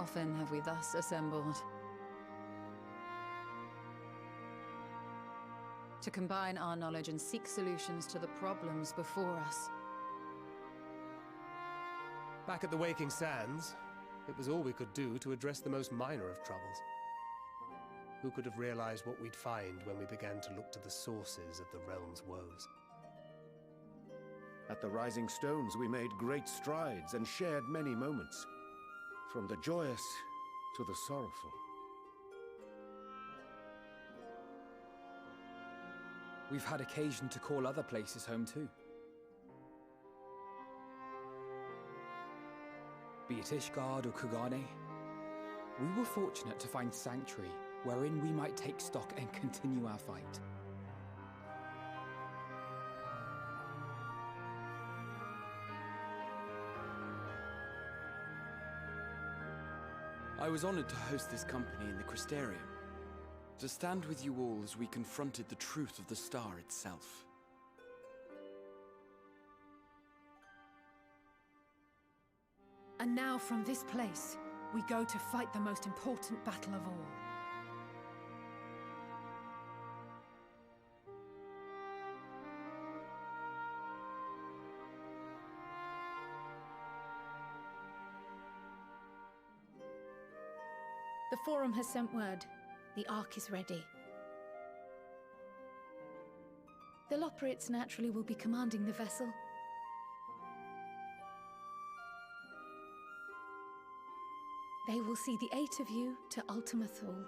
often have we thus assembled? To combine our knowledge and seek solutions to the problems before us. Back at the Waking Sands, it was all we could do to address the most minor of troubles. Who could have realized what we'd find when we began to look to the sources of the realm's woes? At the Rising Stones, we made great strides and shared many moments, from the joyous to the sorrowful. We've had occasion to call other places home too. Be it Ishgard or Kugane, we were fortunate to find sanctuary wherein we might take stock and continue our fight. I was honored to host this company in the Crystarium, to stand with you all as we confronted the truth of the star itself. And now from this place, we go to fight the most important battle of all. The Forum has sent word. The Ark is ready. The Loporrits naturally will be commanding the vessel. They will see the 8 of you to Ultima Thule.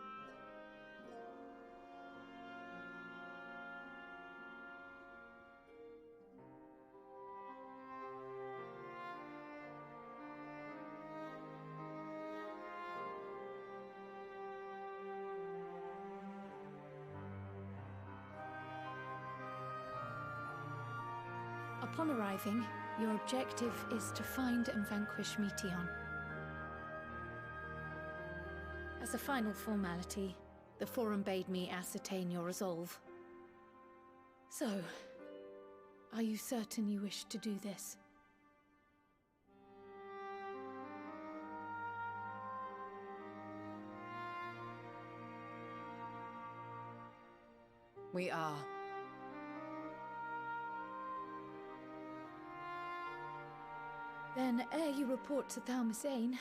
Upon arriving, your objective is to find and vanquish Meteon. As a final formality, the Forum bade me ascertain your resolve. So, are you certain you wish to do this? We are. Then, ere you report to Thalmasane,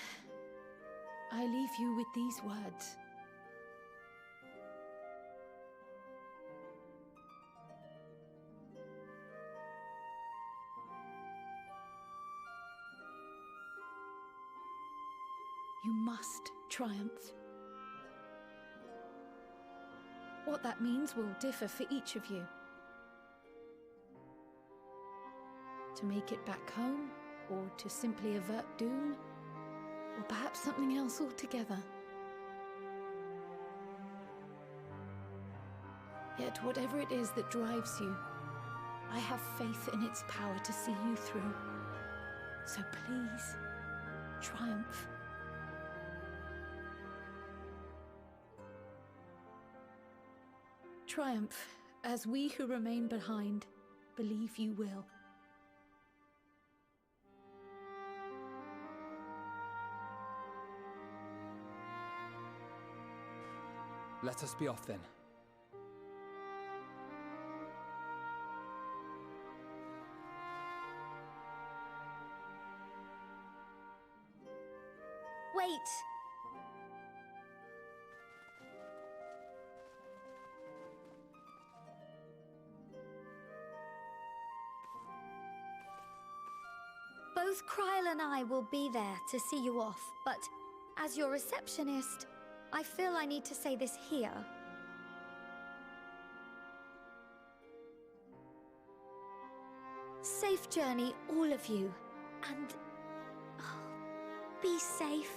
I leave you with these words. You must triumph. What that means will differ for each of you. To make it back home, or to simply avert doom, or perhaps something else altogether. Yet whatever it is that drives you, I have faith in its power to see you through. So please, triumph. Triumph, as we who remain behind believe you will. Let us be off then. Wait! Both Kryl and I will be there to see you off, but as your receptionist, I feel I need to say this here. Safe journey, all of you, and be safe.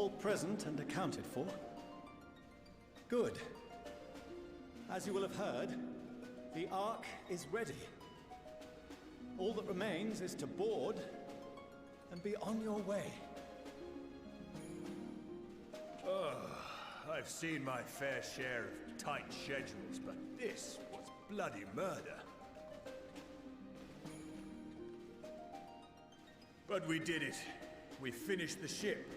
all present and accounted for? Good. As you will have heard, the Ark is ready. All that remains is to board and be on your way. I've seen my fair share of tight schedules, but this was bloody murder. But we did it. We finished the ship.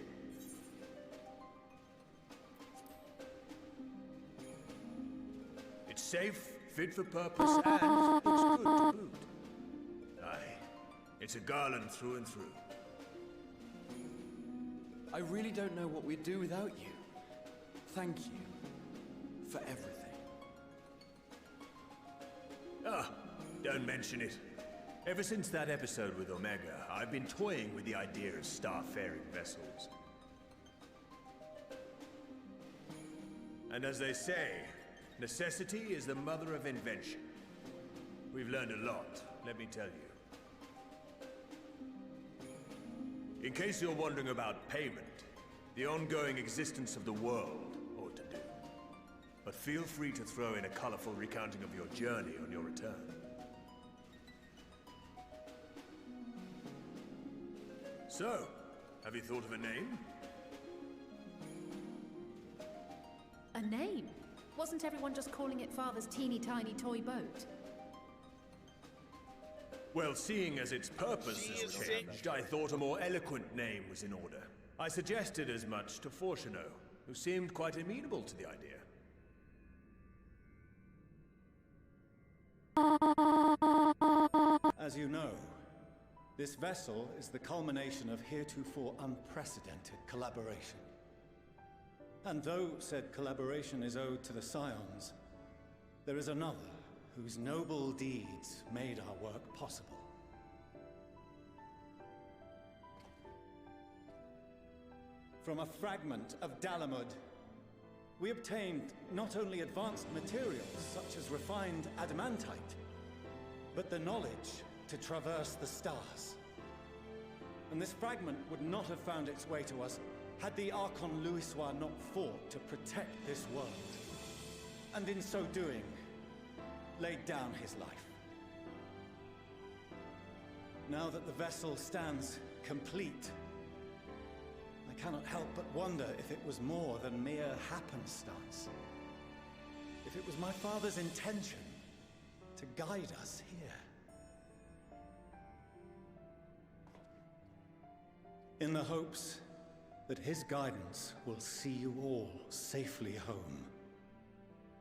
It's safe, fit for purpose, and it's good to boot. Aye, it's a Garland through and through. I really don't know what we'd do without you. Thank you for everything. Ah, don't mention it. Ever since that episode with Omega, I've been toying with the idea of starfaring vessels. And as they say, necessity is the mother of invention. We've learned a lot, let me tell you. In case you're wondering about payment, the ongoing existence of the world ought to do. But feel free to throw in a colorful recounting of your journey on your return. So, have you thought of a name? A name? Wasn't everyone just calling it Father's teeny tiny toy boat? Well, seeing as its purpose has changed, I thought a more eloquent name was in order. I suggested as much to Qynoa, who seemed quite amenable to the idea. As you know, this vessel is the culmination of heretofore unprecedented collaboration. And though said collaboration is owed to the Scions, there is another whose noble deeds made our work possible. From a fragment of Dalamud, we obtained not only advanced materials such as refined adamantite, but the knowledge to traverse the stars. And this fragment would not have found its way to us had the Archon Louisoix not fought to protect this world, and in so doing, laid down his life. Now that the vessel stands complete, I cannot help but wonder if it was more than mere happenstance. If it was my father's intention to guide us here. In the hopes that his guidance will see you all safely home,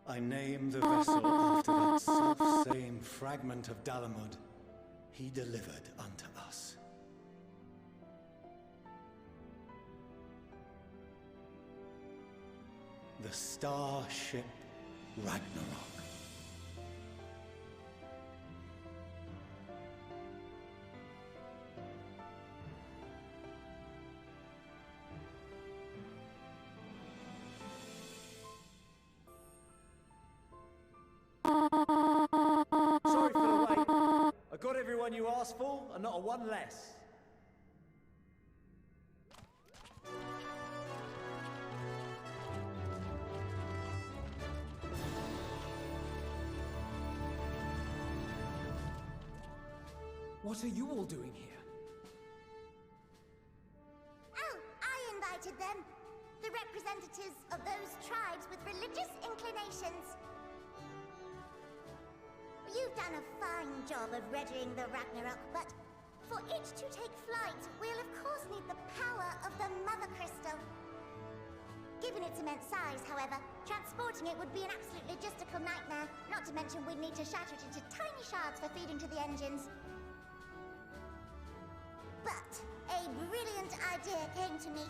I name the vessel after that self-same fragment of Dalamud he delivered unto us. The starship Ragnarok. Sorry for the wait. I got everyone you asked for, and not a one less. What are you all doing here? Oh, I invited them. The representatives of those tribes with religious inclinations. You've done a fine job of readying the Ragnarok, but for it to take flight, we'll of course need the power of the Mother Crystal. Given its immense size, however, transporting it would be an absolute logistical nightmare, not to mention we'd need to shatter it into tiny shards for feeding to the engines. But a brilliant idea came to me.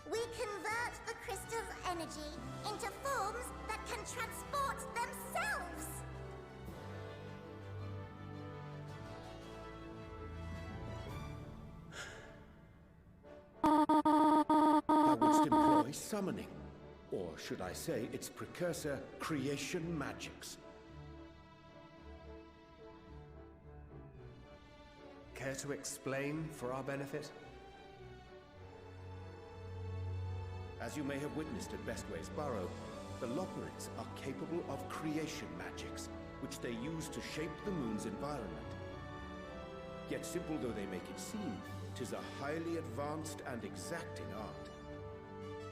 We convert the crystal's energy into forms that can transport themselves! Thou wouldst employ summoning, or should I say its precursor, creation magics. Care to explain for our benefit? As you may have witnessed at Bestway's Burrow, the Loporrits are capable of creation magics, which they use to shape the moon's environment. Yet simple though they make it seem, 'tis a highly advanced and exacting art.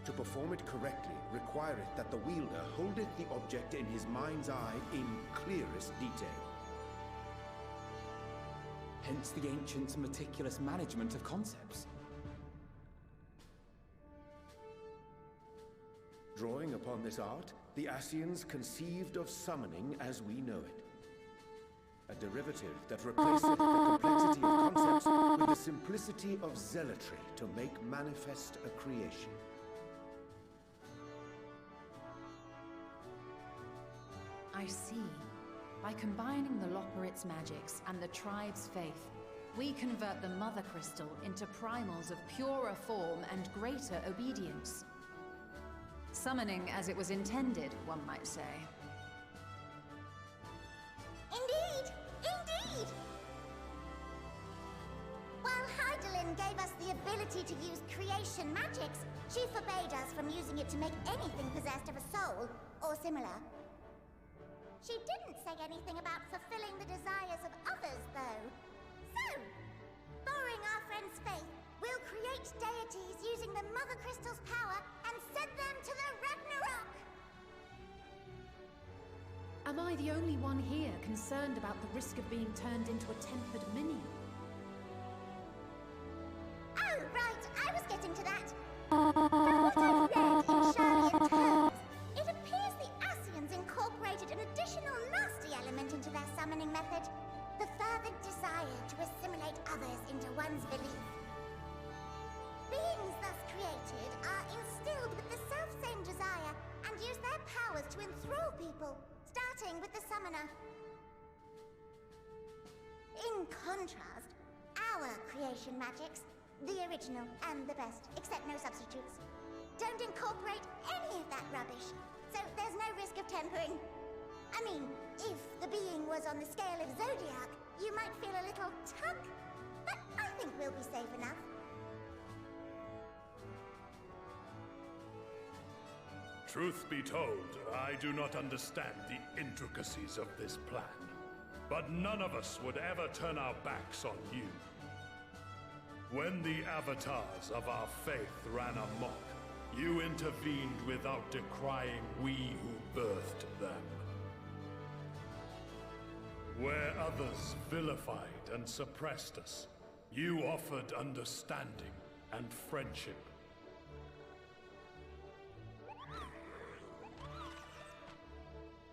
To perform it correctly requireth that the wielder holdeth the object in his mind's eye in clearest detail. Hence the ancients' meticulous management of concepts. Drawing upon this art, the Ascians conceived of summoning as we know it. A derivative that replaceth the complexity of concepts with the simplicity of zealotry to make manifest a creation. I see. By combining the Loporrit's magics and the tribe's faith, we convert the Mother Crystal into primals of purer form and greater obedience. Summoning as it was intended, one might say. Indeed! Indeed! While Hydaelyn gave us the ability to use creation magics, she forbade us from using it to make anything possessed of a soul, or similar. She didn't say anything about fulfilling the desires of others, though. So, borrowing our friend's faith, we'll create deities using the Mother Crystal's power and send them to the Ragnarok! Am I the only one here concerned about the risk of being turned into a tempered minion? Oh, right, I was getting to that. From what I've read in Shirleyan terms, it appears the Ascians incorporated an additional nasty element into their summoning method. The fervent desire to assimilate others into one's belief. Beings thus created are instilled with the self-same desire and use their powers to enthrall people, starting with the summoner. In contrast, our creation magics, the original and the best, except no substitutes, don't incorporate any of that rubbish, so there's no risk of tempering. I mean, if the being was on the scale of Zodiac, you might feel a little tug, but I think we'll be safe enough. Truth be told, I do not understand the intricacies of this plan. But none of us would ever turn our backs on you. When the avatars of our faith ran amok, you intervened without decrying we who birthed them. Where others vilified and suppressed us, you offered understanding and friendship.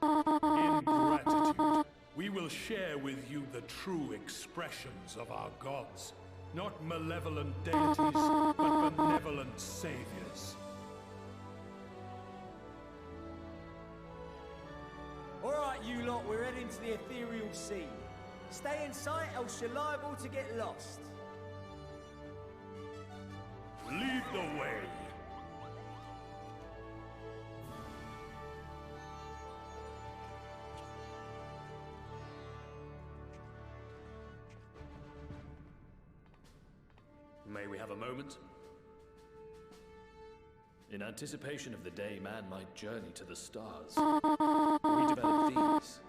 In gratitude, we will share with you the true expressions of our gods. Not malevolent deities, but benevolent saviors. Alright, you lot, we're heading to the ethereal sea. Stay in sight, else you're liable to get lost. Lead the way. May we have a moment? In anticipation of the day man might journey to the stars, we developed these.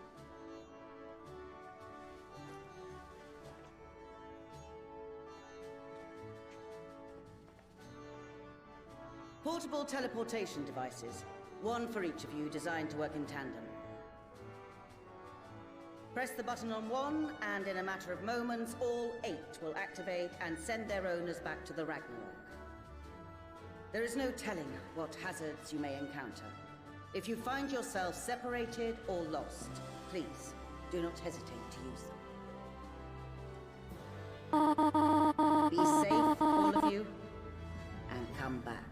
Portable teleportation devices. One for each of you, designed to work in tandem. Press the button on one, and in a matter of moments, all 8 will activate and send their owners back to the Ragnarok. There is no telling what hazards you may encounter. If you find yourself separated or lost, please do not hesitate to use them. Be safe, all of you, and come back.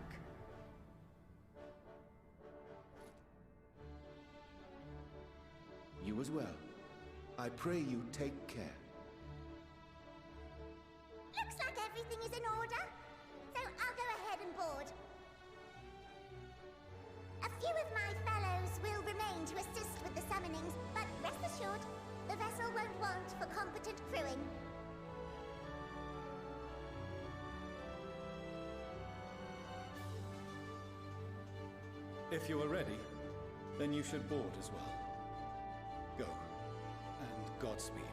You as well. I pray you take care. Looks like everything is in order, so I'll go ahead and board. A few of my fellows will remain to assist with the summonings, but rest assured, the vessel won't want for competent crewing. If you are ready, then you should board as well. Go, and Godspeed.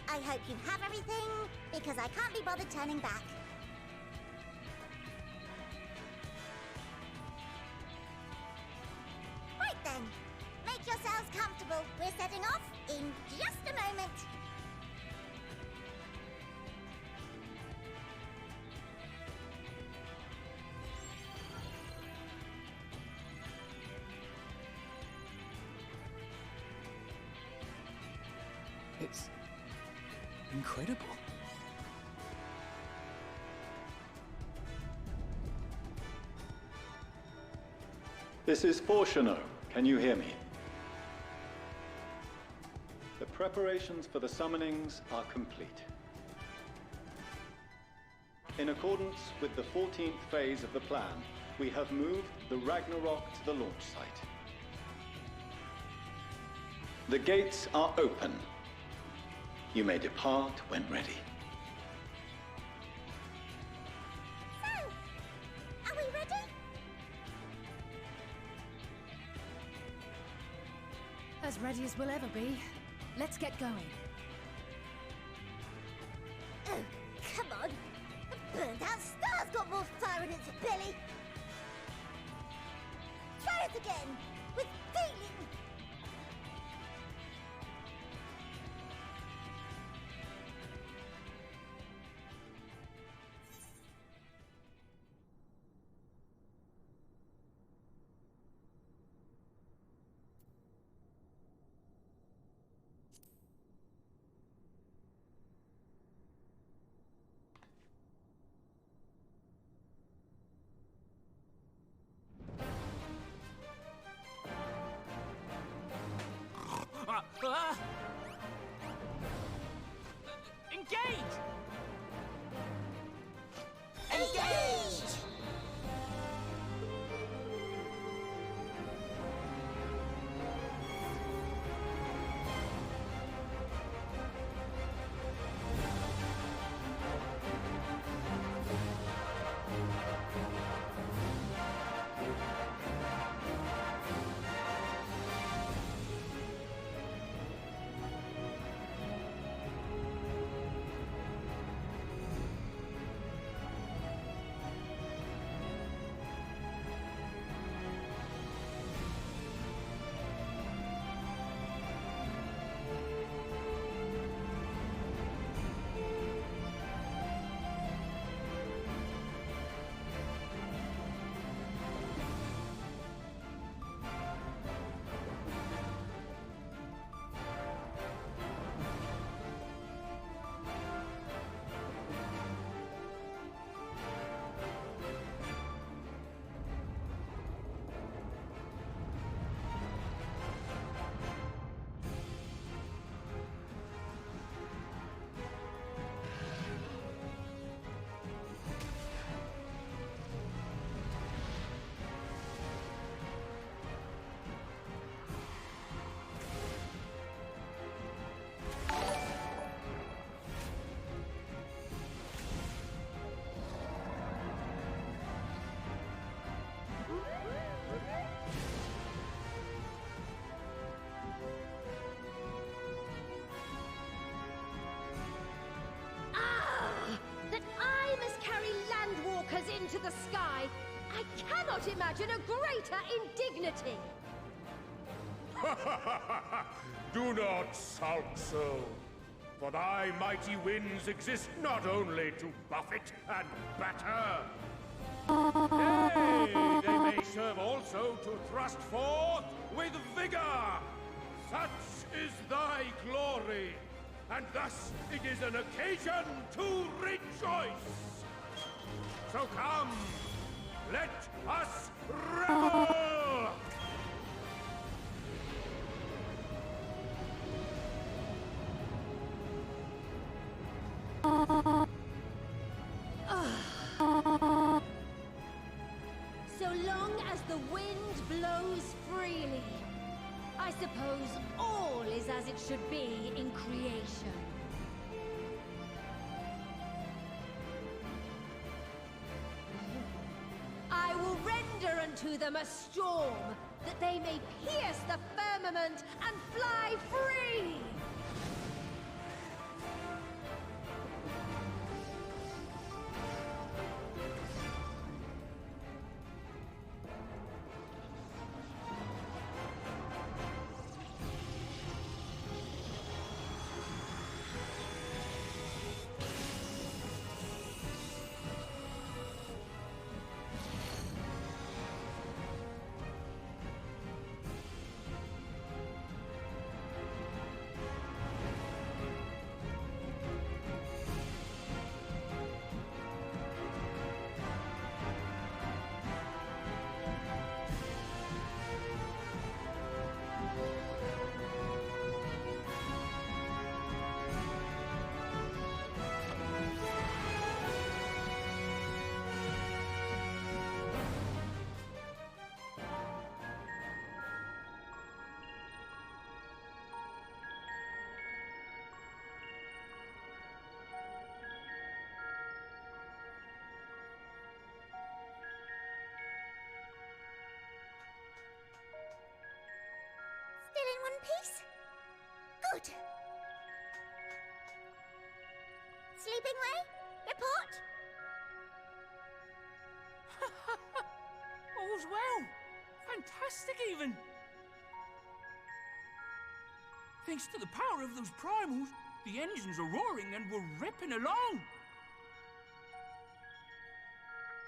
I hope you have everything, because I can't be bothered turning back. Right then, make yourselves comfortable. We're setting off in just a moment. It's incredible. This is for Qynoa. Can you hear me? The preparations for the summonings are complete. In accordance with the 14th phase of the plan, we have moved the Ragnarok to the launch site. The gates are open. You may depart when ready. So, are we ready? As ready as we'll ever be. Let's get going. Oh, come on. The burned-out star's got more fire in its belly. Try it again, with feeling. Engage! Engage! to the sky, I cannot imagine a greater indignity! Do not sulk so, for thy mighty winds exist not only to buffet and batter. Nay, they may serve also to thrust forth with vigor. Such is thy glory, and thus it is an occasion to rejoice. So come, let us revel! So long as the wind blows freely, I suppose all is as it should be in creation. I will render unto them a storm, that they may pierce the firmament and fly free! Still in one piece? Good. Sleeping way? Report? All's well. Fantastic, even. Thanks to the power of those primals, the engines are roaring and we're ripping along.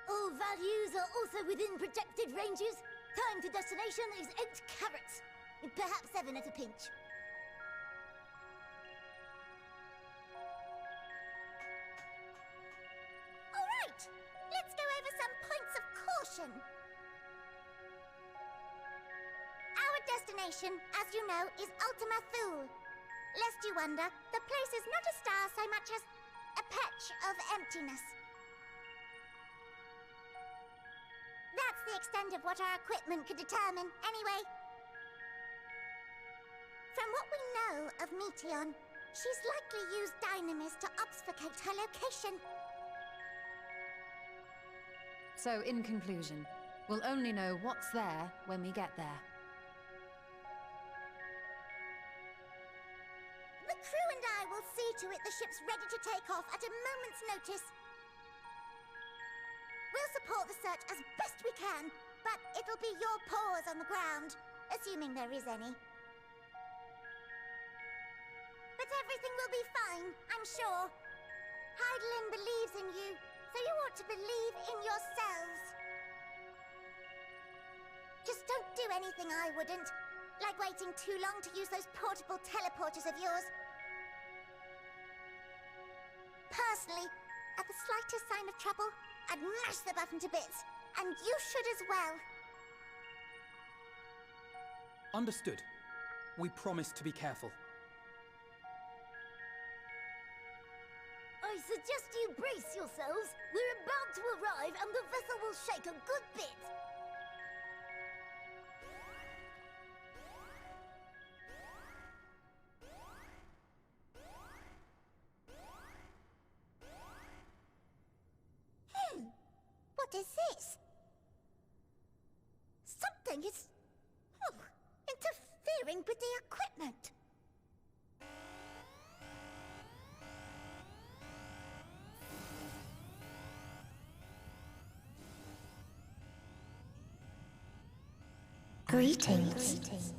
All values are also within projected ranges. Time to destination is 8 carats. Perhaps 7 at a pinch. All right, let's go over some points of caution. Our destination, as you know, is Ultima Thule. Lest you wonder, the place is not a star so much as a patch of emptiness. That's the extent of what our equipment could determine, anyway. From what we know of Meteon, she's likely used dynamis to obfuscate her location. So, in conclusion, we'll only know what's there when we get there. The crew and I will see to it the ship's ready to take off at a moment's notice. We'll support the search as best we can, but it'll be your paws on the ground, assuming there is any. But everything will be fine, I'm sure. Hydaelyn believes in you, so you ought to believe in yourselves. Just don't do anything I wouldn't, like waiting too long to use those portable teleporters of yours. Personally, at the slightest sign of trouble, I'd mash the button to bits, and you should as well. Understood. We promise to be careful. I suggest you brace yourselves. We're about to arrive and the vessel will shake a good bit. What is this? Something is... interfering with the equipment. Greetings.